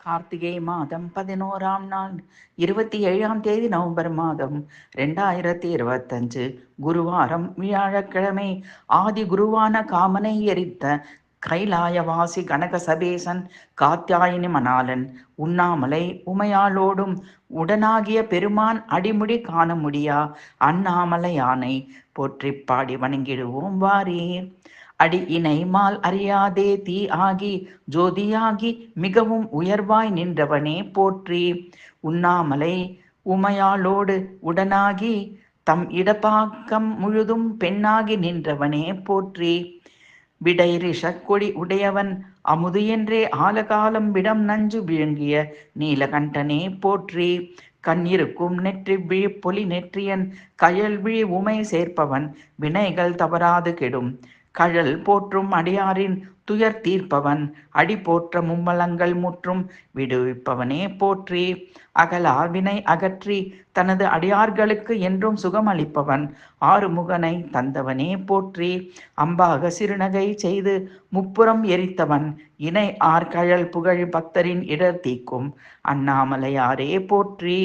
கார்த்திகை மாதம் 11ஆம் நாள் 27ஆம் தேதி நவம்பர் மாதம் 2025 குருவாரம் வியாழக்கிழமை. ஆதி குருவான காமனை எரித்த கைலாயவாசி கனக சபேசன் காத்தியாயினி மணாளன் உண்ணாமலை உமையாளோடும் உடனாகிய பெருமான் அடிமுடி காண முடியா அண்ணாமலையானை போற்றிப் பாடி வணங்கிடுவோம் வாரீர். அடி இணை மால் அறியாதே தீ ஆகி ஜோதியாகி மிகவும் உயர்வாய் நின்றவனே போற்றி. உண்ணாமலை உமையாளோடு உடனாகி தம் இடப்பாக்கம் முழுதும் பெண்ணாகி நின்றவனே போற்றி. விடை ரிஷக்கொடி உடையவன் அமுது என்றே ஆலகாலம் விடம் நஞ்சு விழுங்கிய நீலகண்டனே போற்றி. கண் இருக்கும் நெற்றி விழி பொலி நெற்றியன் கயல் விழி உமை சேர்ப்பவன் வினைகள் தவறாது கெடும். கழல் போற்றும் அடியாரின் துயர் தீர்ப்பவன் அடி போற்ற மும்மலங்கள் முற்றும் விடுவிப்பவனே போற்றி. அகலா வினை அகற்றி தனது அடியார்களுக்கு என்றும் சுகமளிப்பவன் ஆறுமுகனை தந்தவனே போற்றி. அம்பாக சிறுநகை செய்து முப்புறம் எரித்தவன் இணை ஆர்கழல் புகழ் பக்தரின் இடர் தீக்கும் அண்ணாமலையாரே போற்றி.